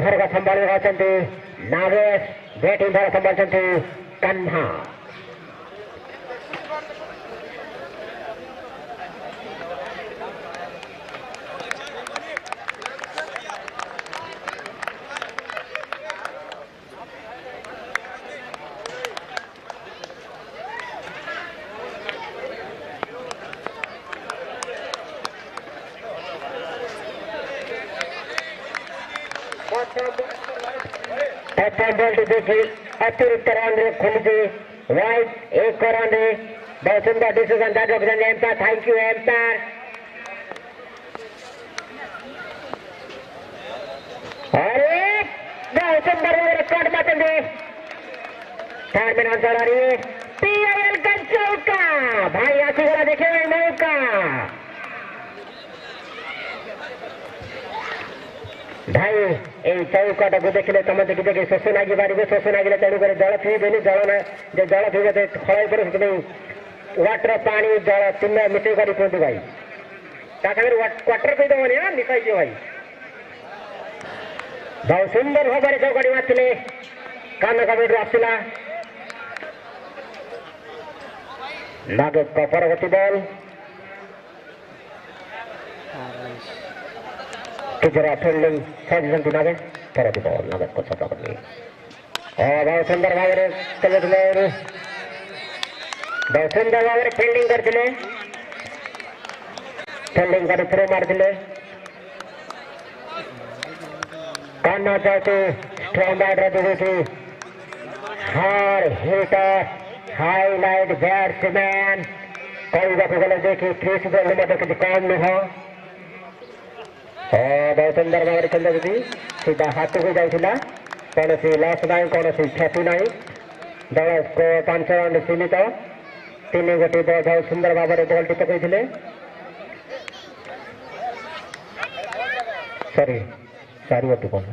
भरगा संभाली रहते नागेश बैटिंग भर संभालते कन्हा अतिरिक्त रन खुलती वाइट एक रन बहुत सुंदर decision umpire thank you umpire अरे बहुत सुंदर रिकॉर्ड मातेंगे थर्ड में आंसर आ रही है पीआईएल का चौका भाई आखिर वाला देखे मौका भाई এই চৌকাটাକୁ ଦେଖିଲେ ତମେ ଦେଖି ଶୋଷ ଲାଗିପାରିବେ ଶୋଷ ଲାଗିଲେ ତେଣୁକରି ଜଳ ପିଇବେନି ଜଳ ଯେ ଜଳ ପିଇବେ ଖରାଇ ପରେ ସେଥିପାଇଁ ୱାଟର ପାଣି ଜଳ ତିନି ମିଶେଇ କରି ପିଅନ୍ତୁ ଭାଇ ତା ସାଙ୍ଗରେ କ୍ୱାଟର ପିଇଦେବନି ହଁ ମିଶାଇଯିବ ଭାଇ ବହୁତ ସୁନ୍ଦର ଭାବରେ ଚୌକାଟି ମାରିଥିଲେ କାନ କବାଟରୁ ଆସିଲା ନାଗେଶଙ୍କ ପରବର୍ତ୍ତୀ ବଲ୍ किजरा फील्डिंग साजिशंती नागेश परत बॉल नागेश को छक्का पकड़ी और बहुत सुंदर भाव में चलते बहुत सुंदर भाव में फील्डिंग करते फील्डिंग कर थ्रो मारते कान्हा चाहते स्ट्रॉन्ग बैटर देखी हार हिटर हाईलाइट बैट्समैन कई बात गले देखी क्रिस गेल में किसी कम नुह बहुत सुंदर भाव खेल सीधा हाथ को जाता कौन सी लस ना कौन सी क्षति ना दल को 5 रन सीमित 3 गोटी बहुत सुंदर भाव में बॉल टी पकड़े सॉरी 4 गोटी बॉल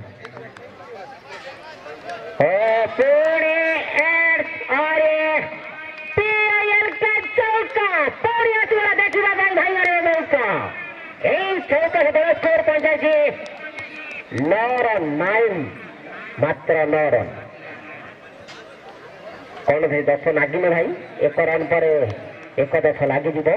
मात्र 9 रन कौन भाई 10 लगे भाई 1 रन पर 1 लगे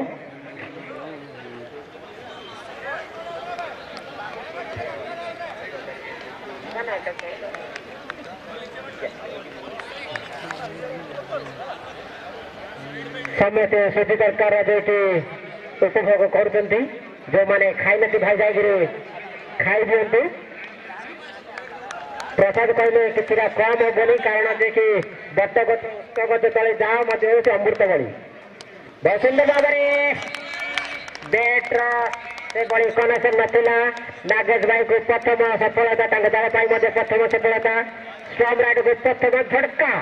समस्त सुधी सरकार उपभोग कर जो मैंने खाई नी भाई जाए खाई दिखते प्रसाद कहले कि कम हेनी कारण देखी बटगज तले जाओ अमृत बड़ी बहुत सुंदर भाव में बैट्र से बड़ी कनेक्शन नाला नागेश भाई को प्रथम सफलता दल प्रथम सफलता सम्राट को प्रथम झटका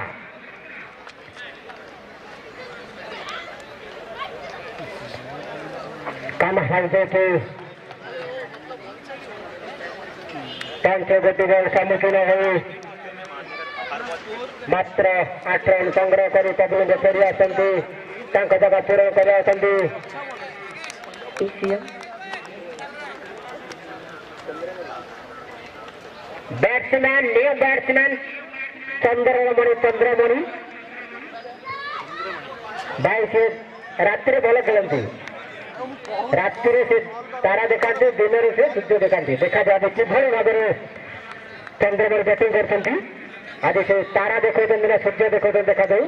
कम देखी 5 गोटी बॉल सम्मुखीन हो मात्र 8 रन संग्रह कर पब्लिक फेरी आसती जगह पूरण कर बैट्समैन न्यू बैट्समैन चंद्रमणि भाई से रात्रि भल खेलती रात्रि से तारा देखा दिन से सूर्य देखा देखा जाए कि भाव में चंद्रमणि बैटिंग कर आज से तारा देखो ना सूर्य देखो देखा जाए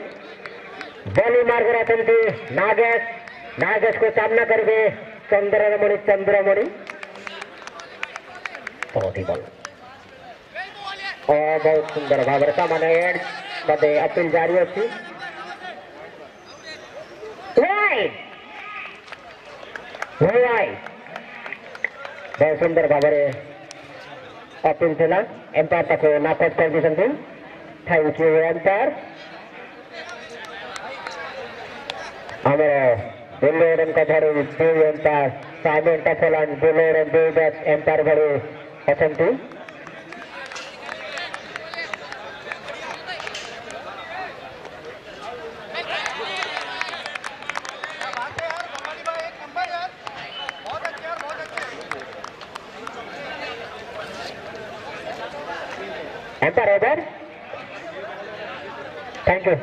बॉलिंग मार्ग रहते नागेश को सामना करेंगे चंद्रमणि बहुत ही बल और बहुत सुंदर भाव सामान्य एड अपील जारी अच्छी बहुत सुंदर भाव अपील थी एम्पायर तक नाकच कर दी थैंक यू एम्पायर आम बुलेरन का धर एम्पायर साइमन टफलान बुलेरन एम्पायर भर अच्छा एंपर ओवर थैंक यू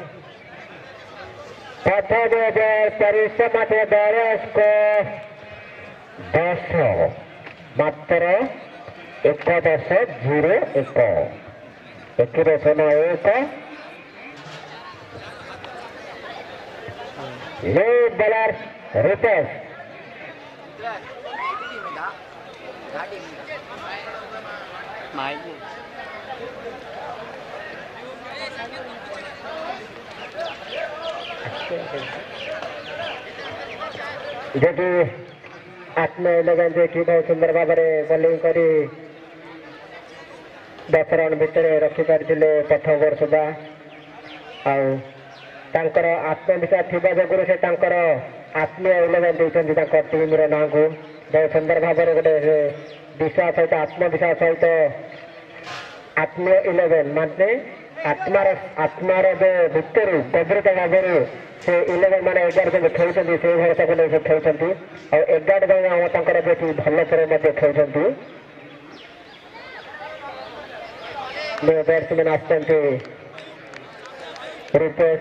प्रथम ओवर परिसमाप्त दल स्कोर 10 मात्र 11-0-1 लीड बॉलर रितेश जेटी आत्म 11 जेटी बहुत सुंदर भाव में बोलिंग करी 10 रन भितर रखिपारे प्रथम ओवर सुधा आत्मविश्वास थिबा जगह से आत्मीय 11 देते टीम ना को बहुत सुंदर भाव में गोटे विश्वास सहित आत्मविश्वास सहित आत्मीय 11 माने आत्मार जो भितर गभीरता भाव से 11 मैंने 11 जन खेलते से भरोसा को नहीं खेलते और 11 जन बेटी भल पर खेलते बैट्समैन आसते रूपेश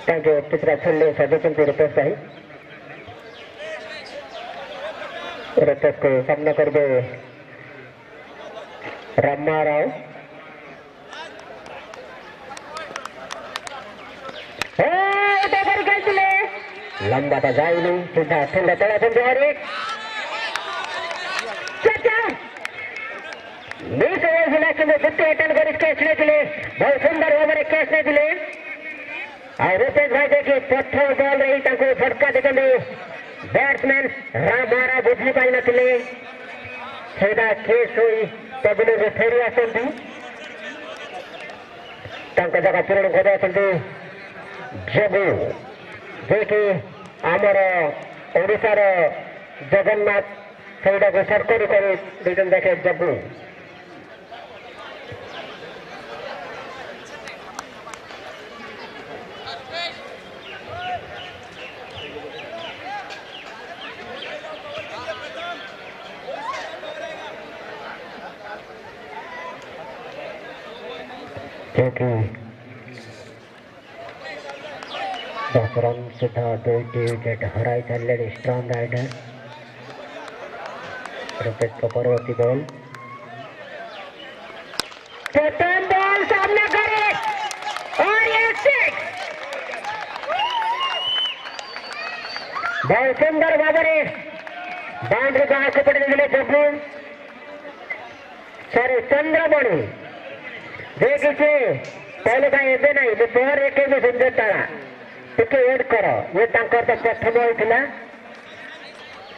पिछड़ा खेलने सजेशन रूपेश भाई रूपेश को सामना करेंगे रमा राव लंबा तो जाए नहीं सीधा ठंडा चला द्वितीय अटेंड कर कैच नहीं बहुत सुंदर भाव में कैच नहीं और रूपेश भाई देखिए प्रथम बॉल रही झटका देखते बैट्समैन रामारा बुझी पाई नथिले सीधा केस हुई टेबुल को फेरी आसती जगह पूरण कर जगू जेकि आमर ओडिशार जगन्नाथ सहीटा को सरकारी कर देखे जगू क्योंकि 10 रन सुधा 2 विकेट हराई सारे स्ट्रॉन्ग राइडर रूपेश का परवर्ती बॉल प्रथम बॉल सामने करे और ये सिक्स बहुत सुंदर भाव में बाउंड्री को आगे पड़े जब्बू सॉरी चंद्रमणि देखिए पहले का एबे नहीं दोपहर एक भी सुंदर तारा टिके वेट कर ये तो प्रथम होता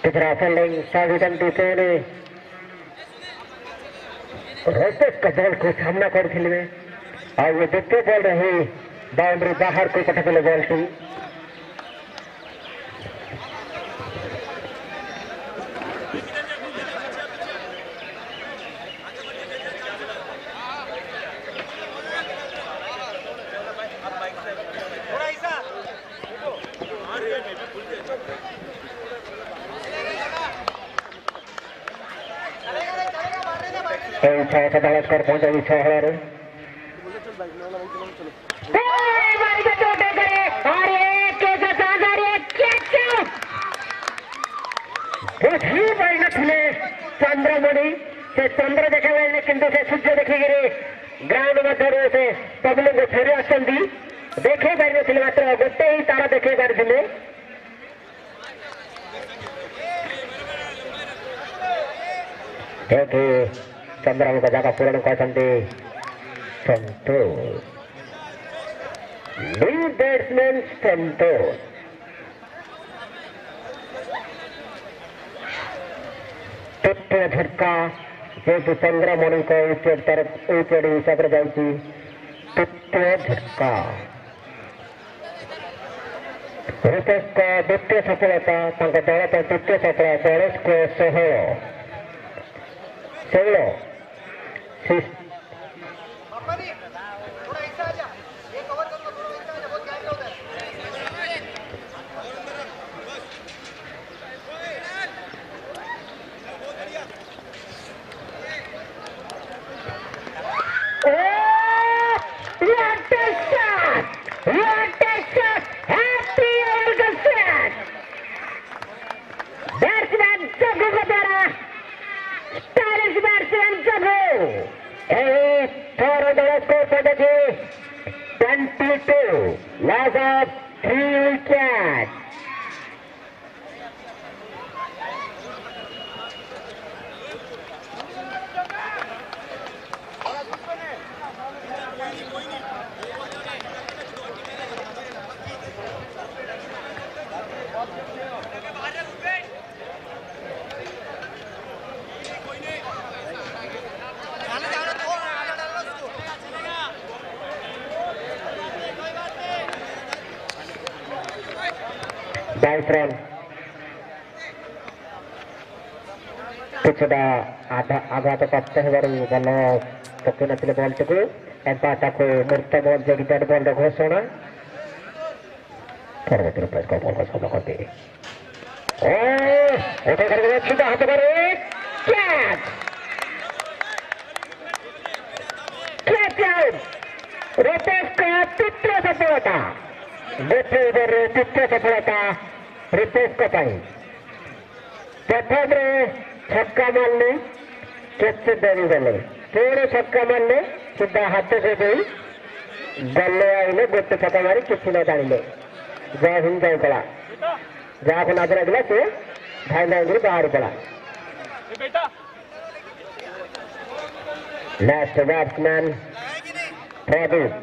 पिछड़ा फील्डिंग साविटन टीचर रूपेश का बॉल को सामना करते और ये द्वितीय बॉल रही बाउंड्री बाहर को पटकले बॉल टी कर पहुंचा 6 हज़ार चंद्रमणि से चंद्र देखा किंतु से सूर्य देखिक ग्राउंड मध्य से पब्लिक को फेरी आसती देखे पारे मात्र गोटे ही तारा देखे पारे चंद्रमु का जगह पूरण करते संतोष न्यू बैट्समैन संतोष तृतीय झटका जेहेतु चंद्रमणि को विकेट तरफ विकेट हिसाब से जाती तृतीय झटका रूपेश का द्वितीय सफलता दल पर तृतीय सफलता 40 को 16 विकेट रन किछुटा आघात प्राप्त होबार बल पकई नथिले बॉल टी को मूर्त बॉल जो डेड बॉल घोषणा परवर्ती बॉल को सामना करते हाथ रितेश का तृतीय सफलता गोटे ओवर तृतीय सफलता रितेश का प्रथम छक्का मारने केचे देरी गले पुणी छक्का मारने सीधा हाथ से दे गले आईले गोटे छक्का मारी किसी न जानिले जय हिंद जय कला जहाँ को नजर लगे से धाई धाई बाहर पड़ा last batsman Pradeep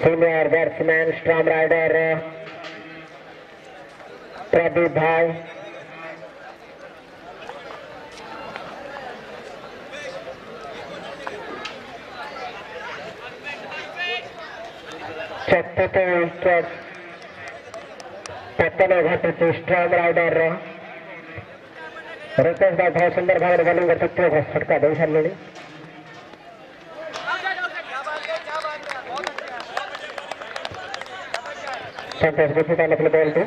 senior batsman storm rider Pradeep भाई चतुर्थ विकेट पतन घटुची स्टॉर्म राइडर रितेश भाई बहुत सुंदर भाव बॉलिंग करते छटका दे सारे संतोष गुप्ता मतलब बॉल टू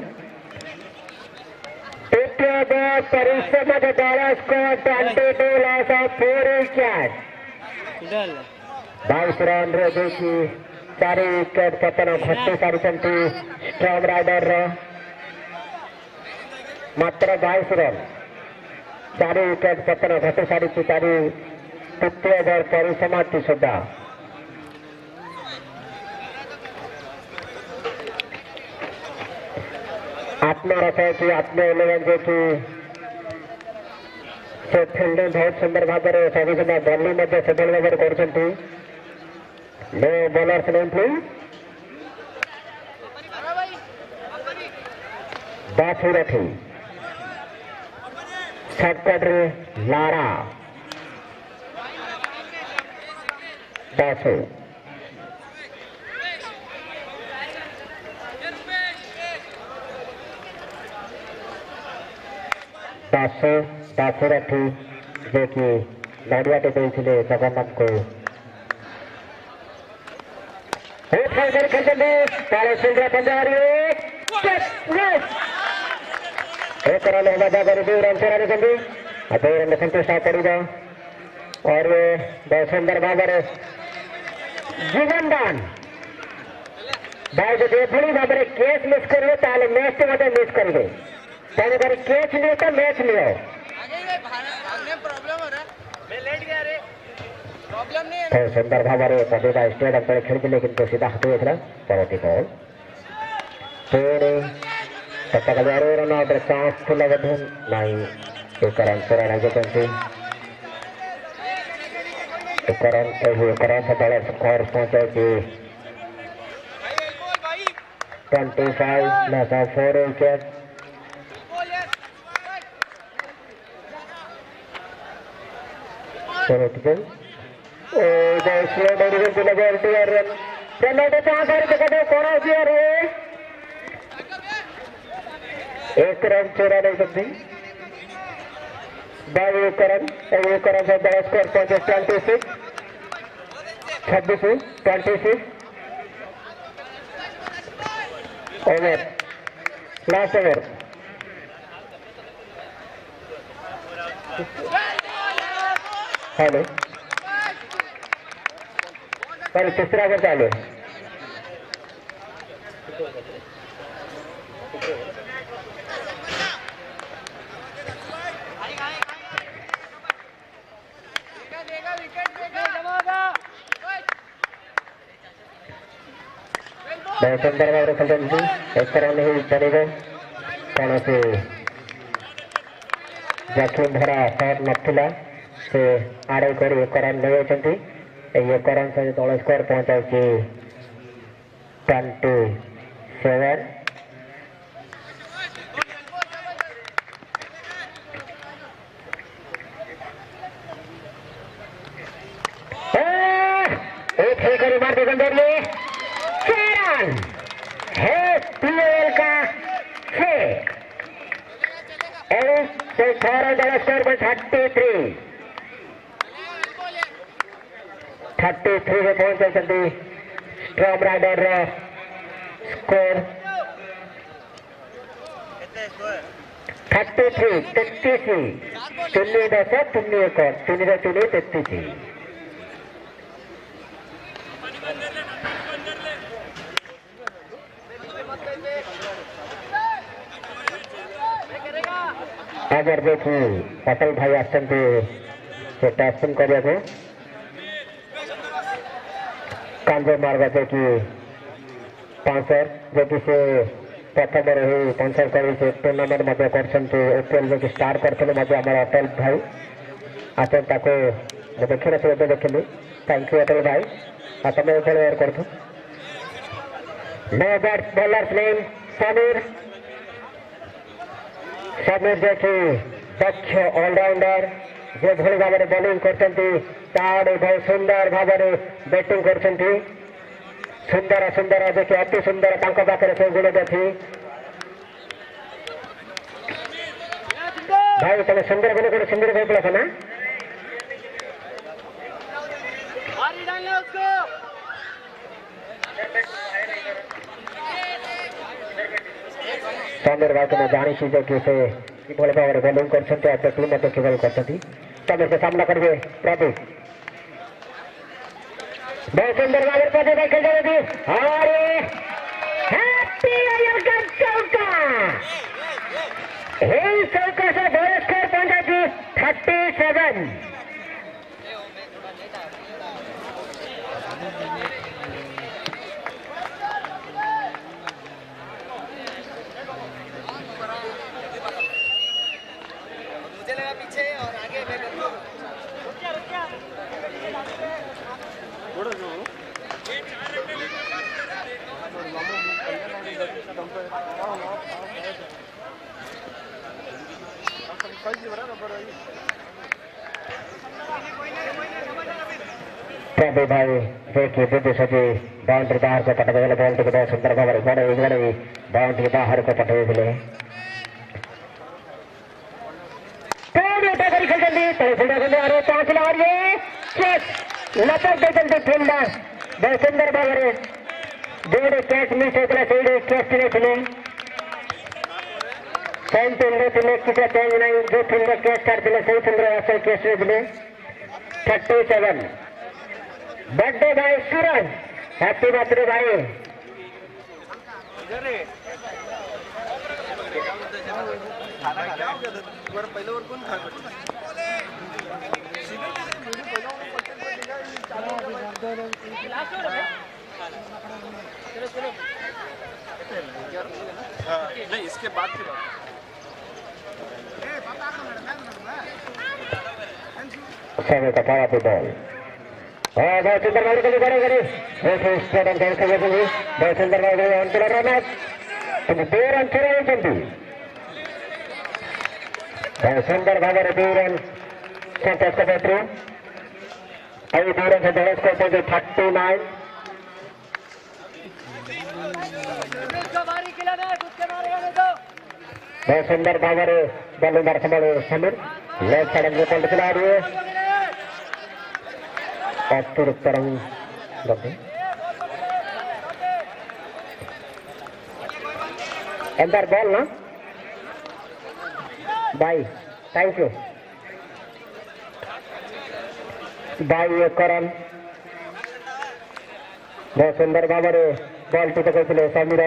परिश्रम score 22 loss of 4 wicket 22 run रे देखी 4 विकेट पतन घटी सारी स्टॉर्म राइडर मात्र 22 रन 4 विकेट पतन घटी सारी तृतीय ओवर परिसमाप्ति सुधा आत्मरस है कि आत्म इलेवन जो कि से फील्डिंग बहुत सुंदर भाव में सभी समय बॉलिंग में से भाव कर नो बॉलर्स नहीं बाछी रखी शॉर्टकट लारा बाछू दासो रखी जो कि नड़ियाटे देते जगन्नाथ को एक रन मजा कर 2 रन से 2 रन संतुष्ट पड़ा और बहुत सुंदर भाव जीवन दान भाई जो भाव में केस मिस करेंगे मैच मिस करेंगे तेणुकर कैच नहीं तो मैच नहीं हो सुंदर भाव में पदेगा स्टेडियम पर खेलते किंतु सीधा हाथ होता परवर्ती बॉल पुणी रन आउट चांस थिला नहीं एक रन से रन एक रन से दल स्कोर पहुंचे 25 लॉस ऑफ 4 विकेट एक रन 4 नहीं सकती 22 रन से बड़ा स्कोर पहुंचे 26 ओवर लास्ट ओवर हेलो पर तीसरा ओवर चालू विकेट बहुत सुंदर भाव खेलते एक रन ही पड़े कौन से जखम भरा शॉट नथिला से आड़े कर एक रन ले एक रन से दल स्कोर पहुंचाई 27। मार दे रन है पीएल का 6 स्कोर पर 33 में पहुंचे स्ट्रॉम राइडर स्कोर 33 33 अगर देखी अटल भाई आसते टैक्सिंग करने कांजर मार्ग देखी पंचर जो कि से प्रथम रही पंचर कर टूर्णामेंट ओपीएल जो स्टार्ट करते अटल भाई आसते देखी नए देखिली थैंक यू अटल भाई तुम खेल कर no bat bowlers name Sameer देखी दक्ष ऑलराउंडर जो भली भाव में बॉलिंग करते बहुत सुंदर भाव में बैटिंग कर सुंदर सुंदर देखिए अति सुंदर पाखे से गुण देखी भाई तुम सुंदर बोले गोटे सुंदर कह पड़ा ना समीर भाई तुम जानी जो कि से भाव में बॉलिंग कर समीर के सामना करेंगे प्रभु बहुत सुंदर भाव में प्रभु खेल जाएगी चौका से बॉल स्कोर पहुंचाएगी 37। प्रभु भाई देखिए बुद्धि सजी बाउंड्री बाहर को पटे बॉल टी बहुत सुंदर भाव बड़े बाउंड्री बाहर को पटे लपट फील्डर बहुत सुंदर भाव में जोड़े कैच मिस होता से कैच थे सेम फील्डर थे किसी चेंज नहीं जो फील्डर कैच करते से फील्डर कैच थे 37। बर्थडे भाई सूरज हैप्पी बर्थडे भाई नहीं इसके बाद की बात समय का पारा बॉल बहुत सुंदर भाव कभी करे बहुत सुंदर भाव रन तुम 2 रन छड़ी बहुत सुंदर भाव में 2 रन संतोष का बैटरी अभी 2 रन से दल स्कोर पहुंचे 39। बहुत सुंदर भाव में बल्लेबाज संभाले समीर लेफ्ट साइड में बॉल खिला रही है अतिरिक्त रन अंदर बॉल ना भाई थैंक यू भाई एक रन बहुत सुंदर भाव में बॉल टी कहते समीर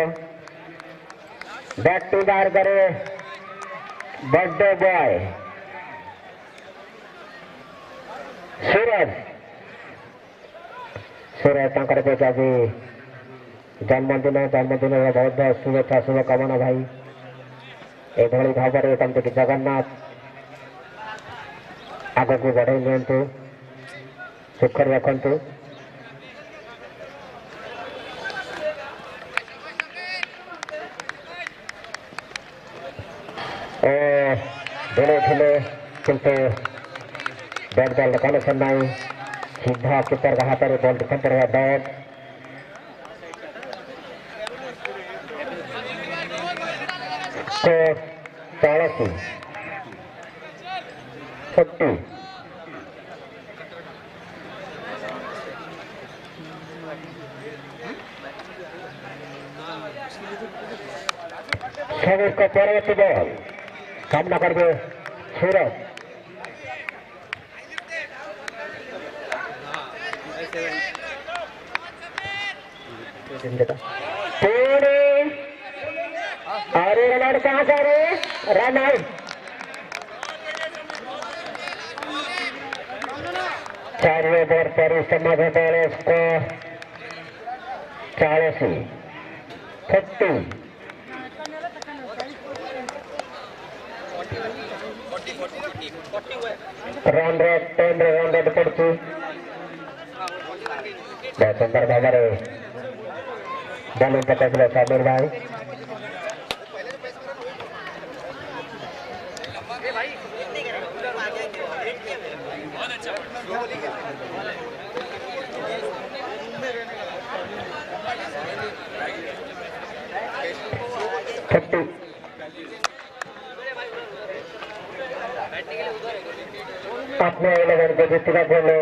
बैट टू बाहर करे बर्थडे बॉय सूरज सूरज आज जन्मदिन बहुत बहुत शुभेच्छा शुभकामना भाई एभली भाव में कमती जगन्नाथ आग को बढ़े नियंतु सुखर रखु बेड़े थे किंतु बैट बॉल कनेक्शन नहीं सीधा कीपर का हाथ में बॉल डिफेंड रहा बैट स्कोर 40 50 समीर को परवर्ती बॉल सामना करके सूरज अरे रन कहाँ जा रहे रन आउट 4 ओवर पर समाधान दल score 40 50 run rate 10 run rate पड़ती बहुत सुंदर भाव में बॉलिंग पकड़ साबिर भाई अपने 11 को जीतने के लिए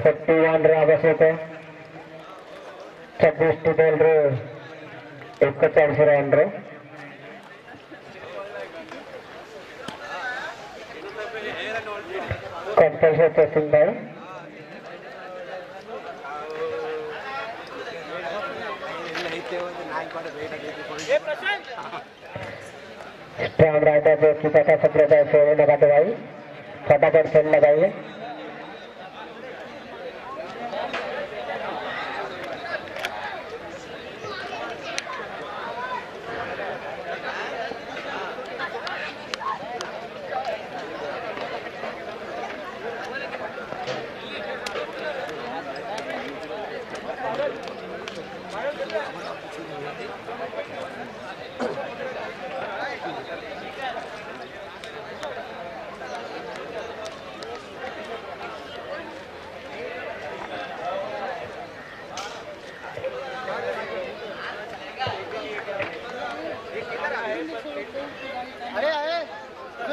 41 आवश्यक 26 बॉल रे 41 रन रे कंपल्सरी चेसिंग भाई स्ट्रांग राइटर जो की पता सप्रेटर से लगाते भाई फटाफट खेल लगाइए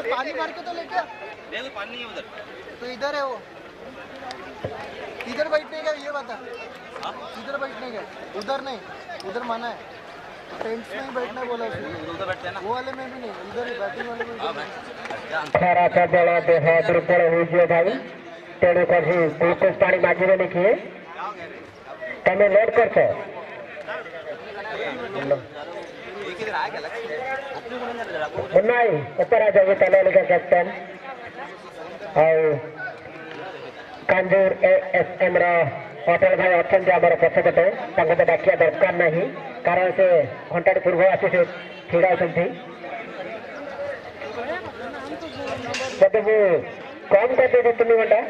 पानी मार के तो लेके नहीं तो पानी नहीं है उधर तो इधर है वो इधर बैठने का ये बता इधर बैठने का उधर नहीं उधर मना है टेंट्स में ही बैठना बोला उधर बैठते हैं ना वो वाले में भी नहीं इधर ही बैटिंग वाले में खरा था बड़ा देहा दुर्बल हुई जो भाई तेरे को ही कुछ पानी माजी में किए तमे लोड करते नहीं ऊपर आ जाइए तलाली का कैप्टन और कांजूर एएसएम होटल भाई अच्छा आम पछपटे डाकिया दरकार नहीं कारण से घंटा पूर्व आसी से ठिड़ा होती जब वो कम कर दे 3 घंटा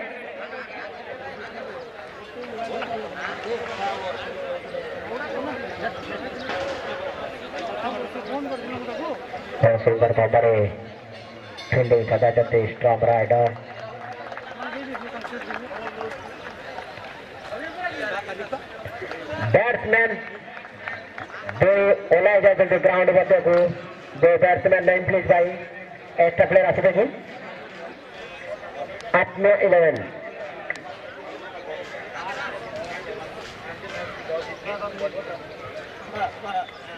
बहुत सुंदर भाव में फील्डिंग सदा जाते स्ट्रॉन्ग राइडर बैट्समैन दो ओला जाते ग्राउंड बच्चे को 2 बैट्समैन लाइन प्लीज भाई एक्स्ट्रा प्लेयर आते देखिए 8 में 11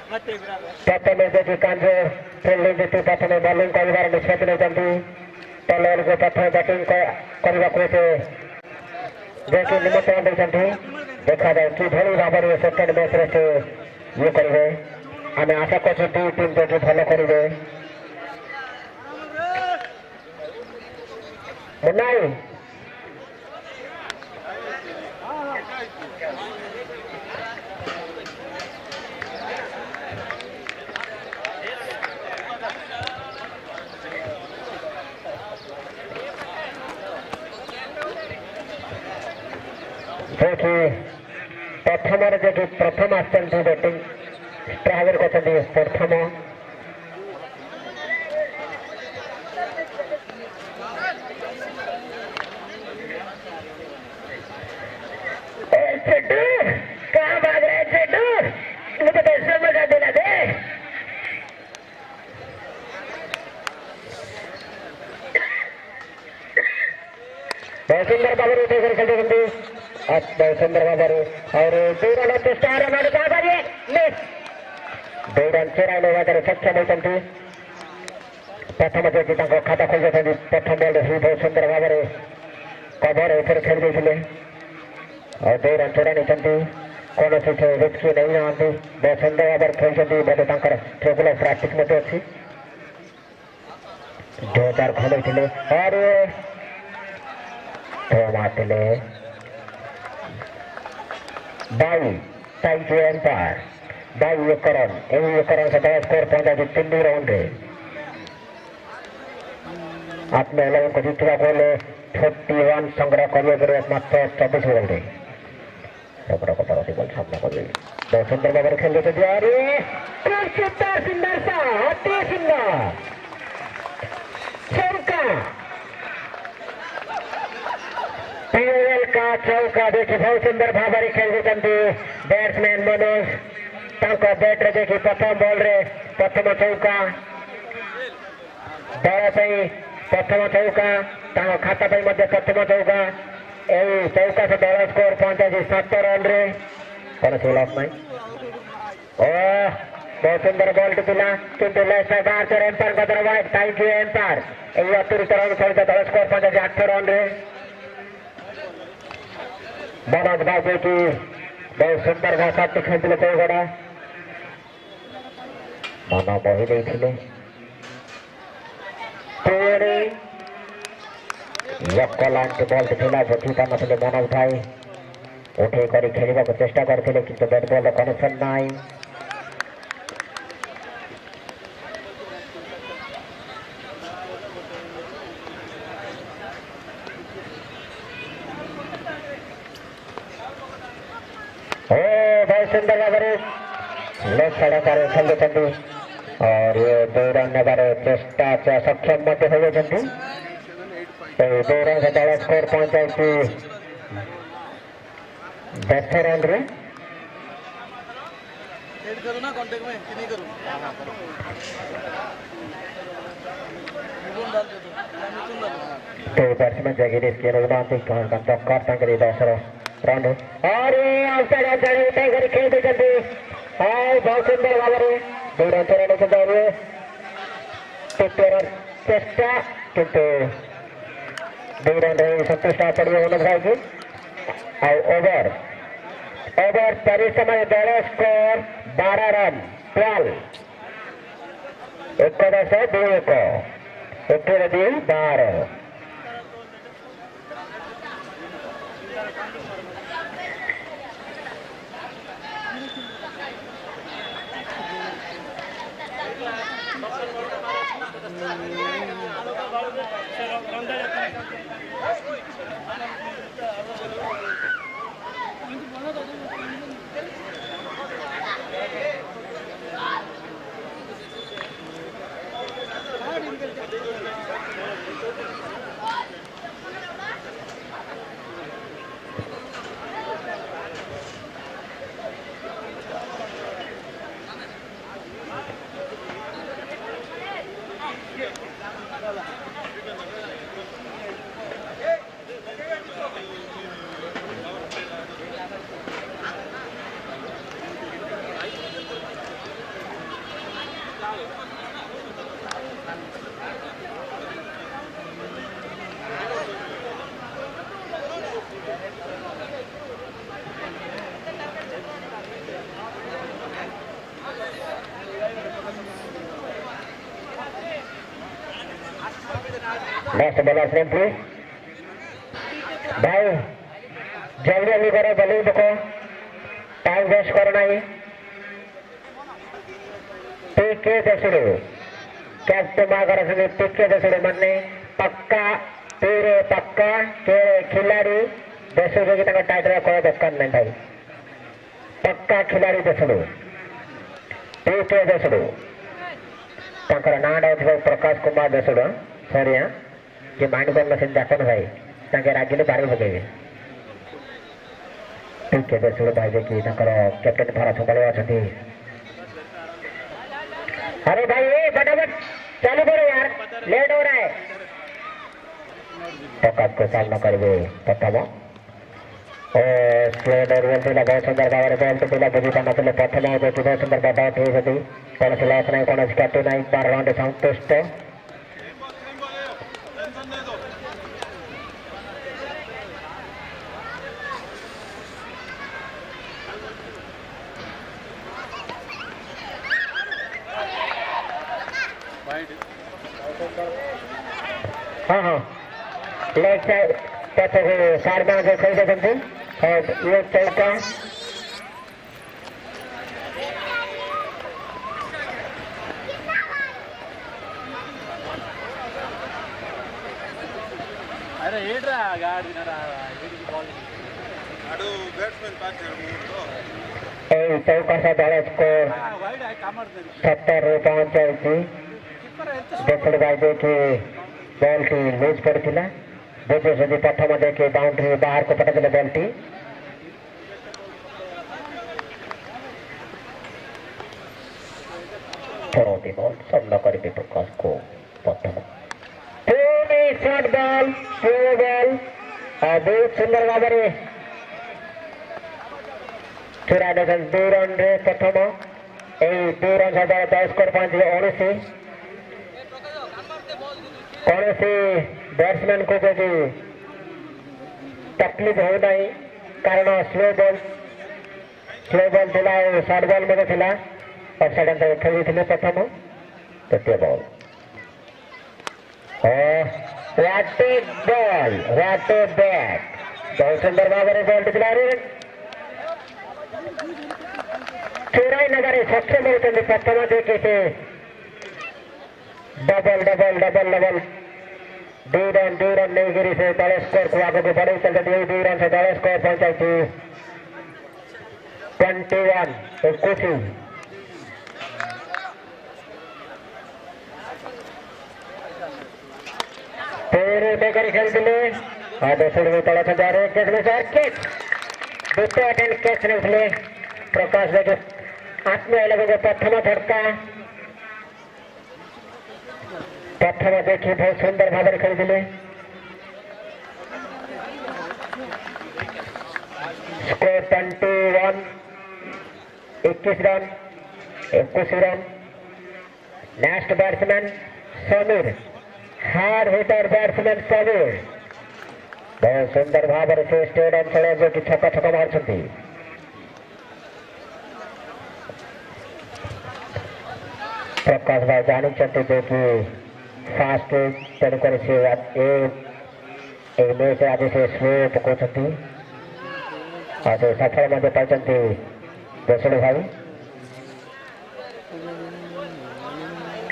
प्रथम देखिए कांजो फील्डिंग जीती प्रथम बॉलिंग कर निष्पत्ति नहीं तलर को प्रथम बैटिंग करने जैसे निमंत्रण देते देखा जाए कि भाव में सेकेंड मैच से ये करेंगे आम आशा कर 2 टीम देखिए भल करेंगे मुन्नाई देखि प्रथम देखि प्रथम आसन बैटिंग स्ट्राइकर करते प्रथम छेटू कहाँ भाग रहे छेटू मुझे कैसे मजा देना दे बहुत सुंदर बाबर उठे कर खेलते बंदी बहुत सुंदर बाबर और 2 रन चेष्टा हमारे बाबर ये मिस 2 रन 6 रन बाबर सक्षम होती प्रथम जो खाता खोल प्रथम बॉल ही बहुत सुंदर भाव कभर ऊपर खेल देते और 2 रन चोरा नहीं कौन से रिस्क नहीं ना बहुत सुंदर भाव खेलते बोधे रेगुलर प्राक्ट अच्छी 2000 खोल और मारते bye thank you umpire bye एक रन से दस स्कोर पहुंचा 3 राउंड आपने 11 को जीतवा बोले 41 संग्रह करिए मात्र 24 बॉल रे सबरा को तरह से बॉल सामना कर बहुत सुंदर बाबर खेल लेते दिया अरे सुंदर सा अति सुंदर चौका पीएल का चौका देखिए बहुत सुंदर भाव खेल बैट्समैन मनोज बैट्रे देखिए प्रथम बॉल रे प्रथम चौका दल प्रथम चौका खाता प्रथम चौका यही चौका से दल स्कोर पहुंचा 7 रन रे कौन सी लॉस नहीं बहुत सुंदर बॉल टिला किंतु लेफ्ट साइड बाहर से एम्पायर का दरवाजा थैंक यू एम्पायर यही अतिरिक्त रन खेलते दल स्कोर पहुंचा 8 रन रे मनोज बाबू की बहुत सुंदर भाषा खेलते चौगड़ा मन बही देते लाइन बॉल ଥିଲା ବୁଝି ପାରୁନଥିଲେ ମନ ଉଠାଇ ଉଠେଇ କରି ଖେଳିବାକୁ ଚେଷ୍ଟା କରିଥିଲେ କିନ୍ତୁ ବ୍ୟାଟ୍ ବଲ୍ କନେକ୍ସନ୍ ନାହିଁ बहुत सुंदर भाव लेफ्ट साइड आकार खेलते और ये 2 रन नेबार चेष्टा सक्षम हो 2 रन से दल स्कोर पहुंचाई 10 रन रे करूँ ना कांटेक्ट में कि नहीं करूँ तो बैट्समैन जगह इसके रघुनाथ कर 10 रन और खेल देते बहुत सुंदर भाव 2 रन चोरा चेष्टा किंतु 2 रन संतुष्ट पड़े मनोज भाई की ओवर परिसमय दल score 12 run 12 11 2 12 next bowler frame please भाई जल्दी जल्दी करो बॉलिंग देखो टाइम वेस्ट करो नहीं पीके दसुడు कैप्टन मागर पीके दसुడు मन्ने पक्का पूरे पक्का के खिलाड़ी देशुड़ की टाइटल कोई दरकार नहीं भाई पक्का खिलाड़ी देशुड़ पीके देशुड़ नाड़ा प्रकाश कुमार देशुड़ सरिया जे माइंड बल से जाकन भाई रागिले बारी पकड़े पीके देशुड़ भाई देखिए कैप्टन भार संभाल अच्छा अरे भाई ये फटाफट चालू करो यार लेट हो रहा है प्रकाश को सामना करेंगे प्रथम बहुत सुंदर भाव में बल तो बुझी पाना प्रथम देखिए बहुत सुंदर डट होती कौन से लॉस नहीं कौन कैप्टन नहीं 12 राउंड संतुष्ट हाँ हाँ लेग साइड साइड में खरीदे बनती और ये चौका अरे ఏడ్రా గాడి నరా ఏడికి బాల్ అడు బ్యాట్స్మెన్ పాస్ చేయడం ए चौका से दड़ा स्कोर వైడ్ ఐ కమర్దది 70 पहुंचाई కిప్పర్ ఎంత देखिए भाई देखिए बॉल की लूज पड़ता बुझे सदी प्रथम देखिए बाउंड्री बाहर को पटक बॉल टी थोड़ी बॉल सामना करेंगे प्रकाश को प्रथम शॉर्ट बॉल बहुत सुंदर भाव में चुरा 2 रन रे प्रथम यही 2 रन 10 स्कोर पहुंचे 19 कौन से बैट्समैन को जो तकलीफ हो नहीं कारण स्लो बॉल थिला शॉर्ट बॉल में थिला और सडन खेली थे प्रथम तृतीय बॉल व्हाट ए बैट बहुत सुंदर भाव में बॉल टिकला चौराई नगर सक्षम होते प्रथम देखे से डबल 2 रन नहीं गिरी से दल स्कोर को आगे बढ़े चलते 2 रन से दल स्कोर पहुंचाई थी 21 खुशी खेल तला जा रहे कैच द्वितीय अटेंड कैच ने प्रकाश आत्मीय लगे प्रथम झटका प्रथम देखिए बहुत सुंदर भाव में खेली score 21 21 run 21 run next batsman Sameer hard hitter batsman Sameer बहुत सुंदर भाव से स्टेडियम चले जो कि छक्का छक्का मार प्रकाश भाई जानी चाहते जो कि फास्ट तेणुक मैच आज से स्लो पकाउंट आज सफल पाई देशुड़ भाई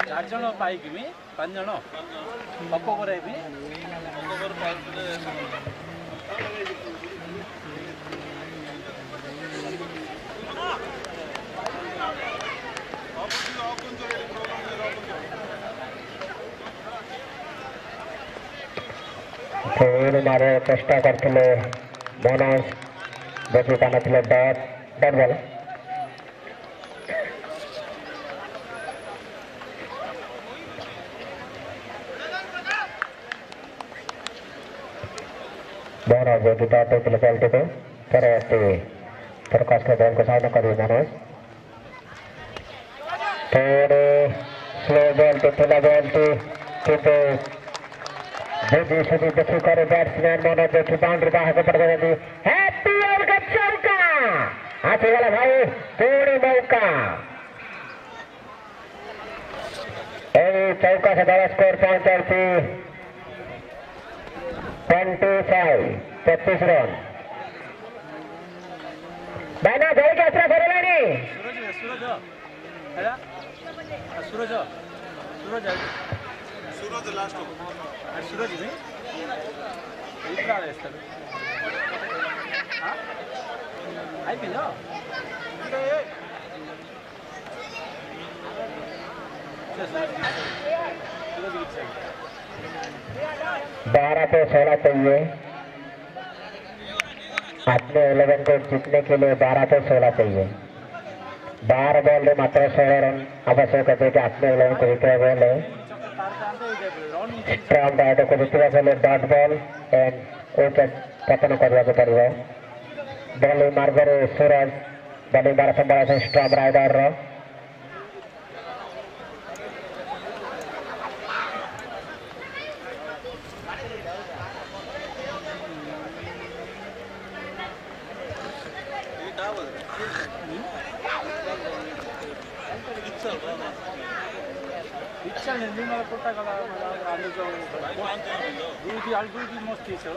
4 जण पाइक 5 जण पक्को करे मारे चेष्टा करते मनोज देखी पान डट बॉल मनोज देखी डट होते बॉल को परवर्ती प्रकाश के बॉल को सामना कर मनोज थोड़े स्लो बॉल तो थोड़ा बॉल किंतु बुद्धि सुधी देखी करे बैट्समैन मनोज देखी बाउंड्री बाहर को पड़ गई हैप्पी ओवर का चौका आगे वाला भाई पूरी मौका चौका से बड़ा स्कोर पहुंचा थी 25 रन भाईना भाई के असरा करेगा सूरज लास्ट सूरज అయిపోయిందా 12 पे 16 चाहिए अपने 11 को जीतने के लिए 12 पे 16 चाहिए 12 बॉल में मात्र 16 रन आवश्यक है कि अपने 11 को जीतने वाले स्ट्रॉन्ग राइडर को जीतने वाले डॉट बॉल एंड विकेट पतन करने को पड़ेगा बॉलिंग मार्गरे सूरज बॉलिंग बार संभाला से स्ट्रॉन्ग राइडर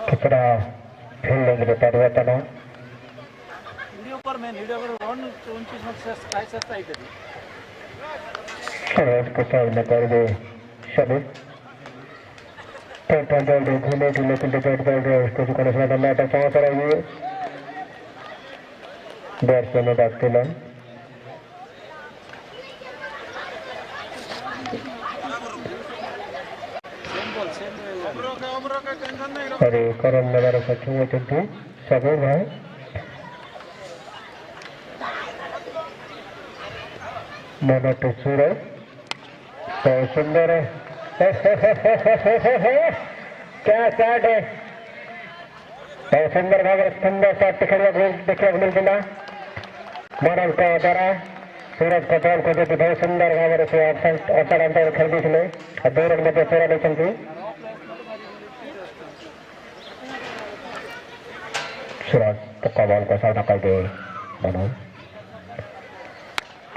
कितना फील्डिंग में परिवर्तन वीडियो पर मैं वीडियो पर 129 में काय చేస్తా అయితది सूरज को साइड में कर दे शमी टोटल बॉल दे घूमे के लेकिन बैट बॉल दे उसको जो करने वाला मैटर चांस रहेगी बैट्समैन डालते हैं अरे करम नगर सच्चू में चलती सभी भाई मनो तो सूरज बहुत सुंदर है क्या शॉट है बहुत सुंदर भाग सुंदर शॉट देखने को मिलता मनो का द्वारा सूरज का बॉल को देखिए बहुत सुंदर भाग से अवसर अंतर खरीदी थे और 2 रन में 13 नहीं चलती सूरज पक्का बॉल को सामना कर दे मनो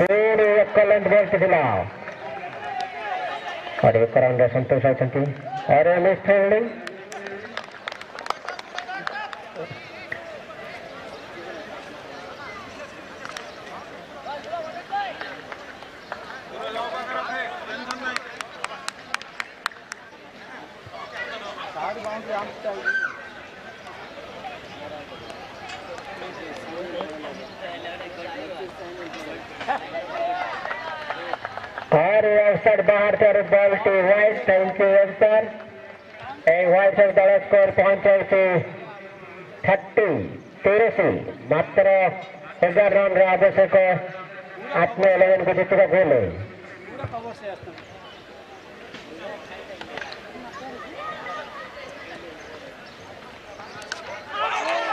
पूरी एक्सलेंट बॉल से खिलाओ और एक रन संतोष आती अरे मिस फील्डिंग और अवसर बाहर से ball to wide thank you अवसर एक वाइड से दल स्कोर पहुंचे से 30 मात्र 11 रन आवश्यक अपने 11 को जीतने गोल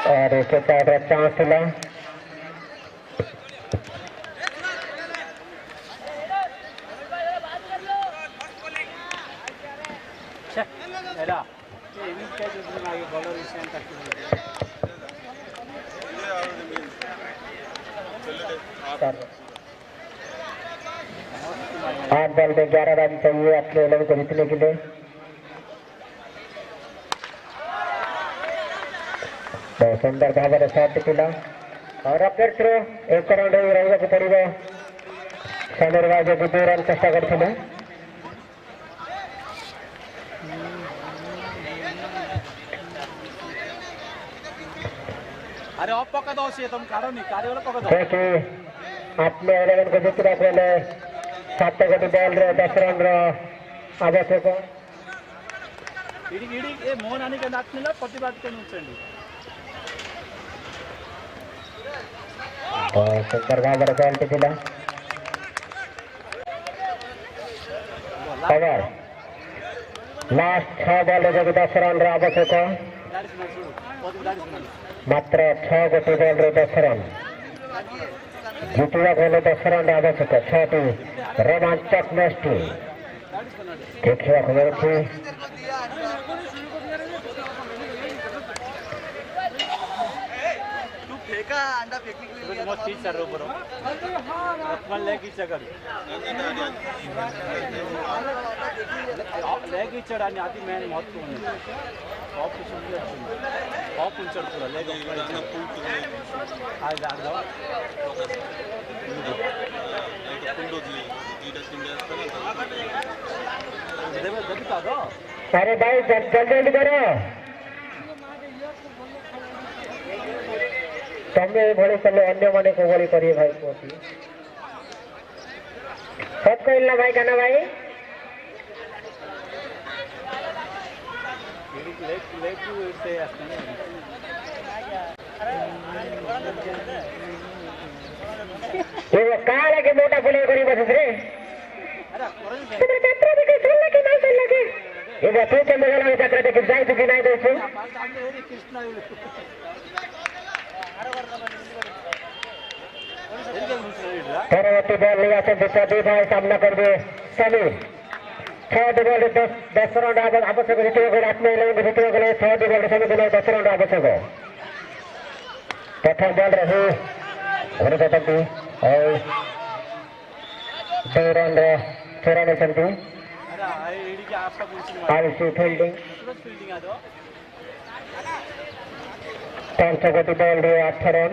और एक चांस मिला era che in caso di mai valore sempre आठ बॉल में 11 रन चाहिए अपने 11 को जीतने के लिए बहुत सुंदर भाव शॉट पिला और अपने थ्रो एक रन रही पड़ेगा समीर बाजू 2 रन चेष्टा करते अरे ऑफ पका दो से तुम काढ़ो नहीं काढ़े वाला पका दो देखिए अपने 11 को जीतने के लिए 7 गति बॉल रे 10 रन रो आवश्यक इडी ए मोहन आने के नाच मिला प्रतिबाद के नुचंडी और सुंदर भागर बॉल पे दिला ओवर लास्ट 6 बॉल रे 10 रन रो आवश्यक मात्र 6 गति बॉल रे 10 रन जीतवा गले 10 रन आवश्यक 6टी रोमांचक मैच देखिए खबर थी फेंका अंडा फेंकने के लिए मत चीज सर ऊपर अपन लेगी चकर लेगी चढ़ाने आती मैंने मौत को ऑफ सुन ऑफ चढ़ पूरा लेगा आज आ जाओ अरे भाई जल्दी करो तमें ये कले अन्य माने को भली करिए भाई पोती सत कहला भाई काना भाई ये काले के मोटा फुले करी बस रे तुम्हारे छात्र देखे सुन लगे नहीं सुन लगे ये तू के मेला में छात्र देखे जाई तू कि नहीं दोस्तों परवर्ती बॉल लिया से दूसरा दो भाई सामना कर दे समीर 6 बॉल 10 राउंड आवश्यक जीतने को रात में 11 जीतने के लिए 6 बॉल सभी दिनों 10 राउंड आवश्यक हो प्रथम बॉल रही घोड़े कटती और 2 राउंड छोरा में चलती आयुषी फील्डिंग 5 गति बॉल रही 8 रन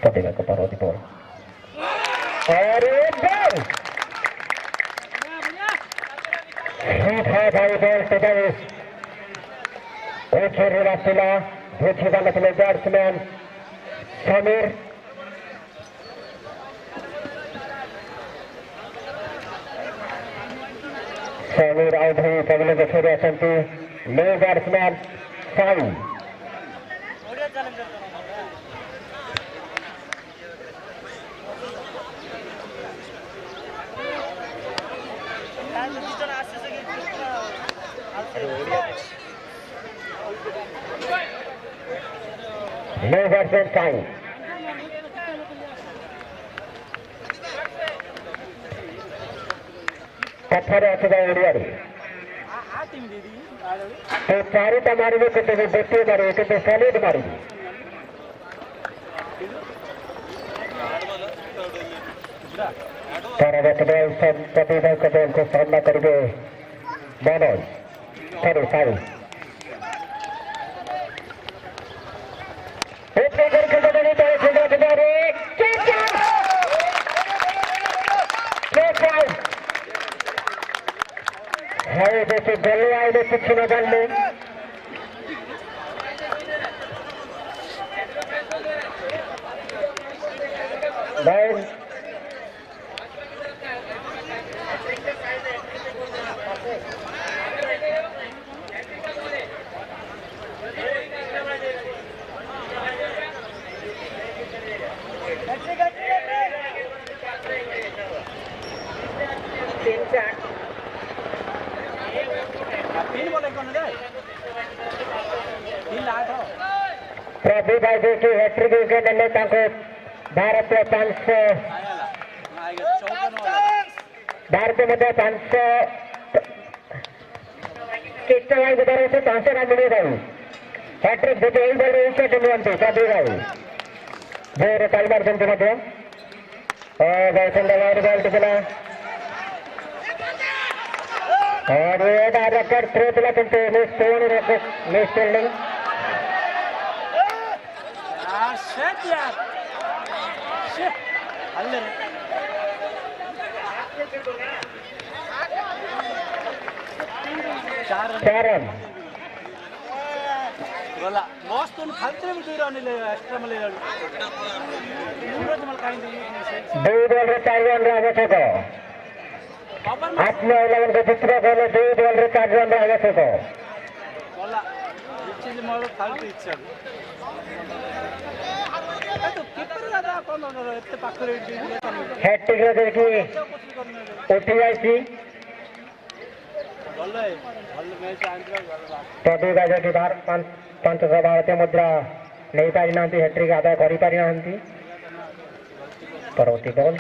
प्रतिभा को परवर्ती बॉल अरे बॉल भाई बॉल पे जाए एक छोरी रास्तिला दूसरी मतलब बैट्समैन समीर आउट हुई पगले को छोड़े असंती न्यू बैट्समैन साई न्यू बैट्समैन साई पत्थर ओडियारी तो चारिटा मारिबे किंतु गोटे मारिबे किंतु सॉलिड मारिबे परवर्ती बॉल प्रतिभा को बॉल को सामना करेंगे मनोज सॉरी साई जैसे गले आए कुछ न डालने प्रभु भाई देखिए हैट्रिक विकेट ने भारत 500 भारत मध्य 500 कितना भाई बता रहे थे 500 रन मिले भाई हैट्रिक देखिए यही बोल रहे विकेट नियंत्रण प्रभु भाई जोर तालबार जनते मध्य और गौतम वाइड बॉल टिकला और ये डायरेक्टर थ्रो दिला किंतु मिस फील्डिंग चार रन दो बॉल 4 रन आवश्यक आत्म 11 को दूसरा बॉल 2 बॉल 4 रन आवश्यक हैट्रिक देखिए ओटीआईसी तभी गाजा की बार 500 भारतीय मुद्रा नहीं पारि ना हैट्रिक आदाय कर परवर्ती बॉल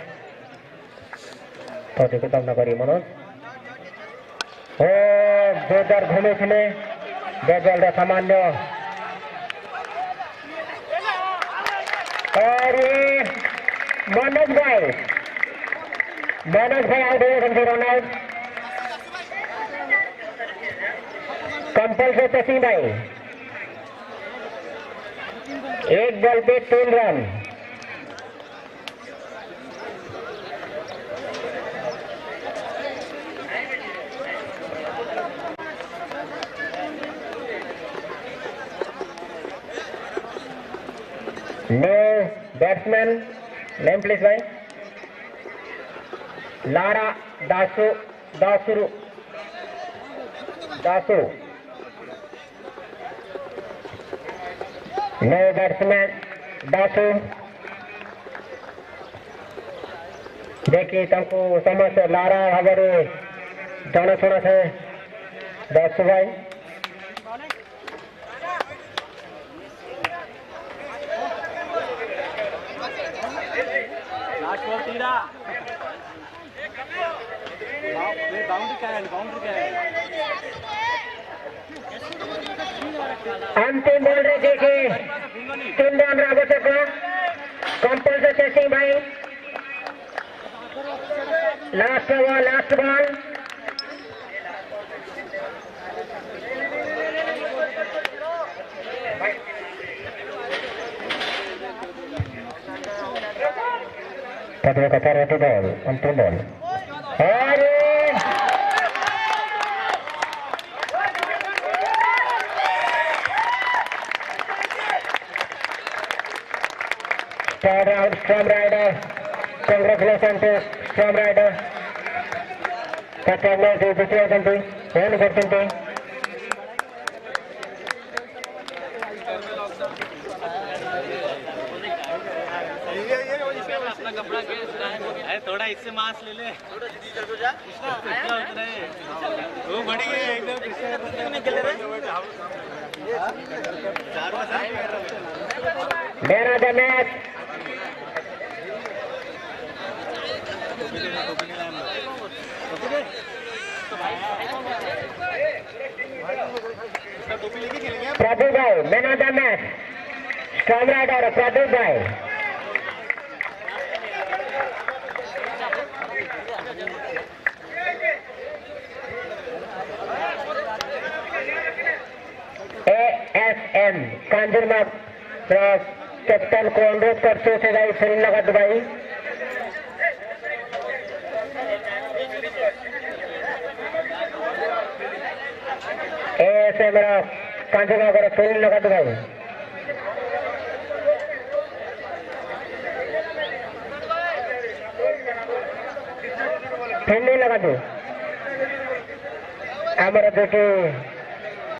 तभी को सामना करी मनोज ओ जोरदार घूमे थे बॉल सामान्य और मनोज भाई आउट हुए रन आउट कंपल से शशि भाई एक बॉल पे 3 run new batsman name please भाई Lara Dasu दासुरु Dasu new batsman Dasu देखिए तुमको समझ लारा भाव जनाशुना से दासु भाई लास्ट बॉल तेरा बाउंड्री क्या है अंतिम बॉल रे देखिए 3 रन आवश्यक कंपल्सरी चेसिंग भाई लास्ट बॉल पदवे का तरह बॉल अंतिम बॉल अरे third round Storm Rider congratulations to Storm Rider performance is different 1%. अपना कपड़ा के थोड़ा इससे मांस ले ले वो बढ़ी गई एकदम Man of the match Pradip bhai man of the match Storm Rider Pradip bhai ASM Kanjurmarg captain को अनुरोध करते थे भाई फिर लगा दो भाई ऐसे मेरा कांजूमा करो फिर लगा दो भाई फिर नहीं लगा दो हमारा देखिए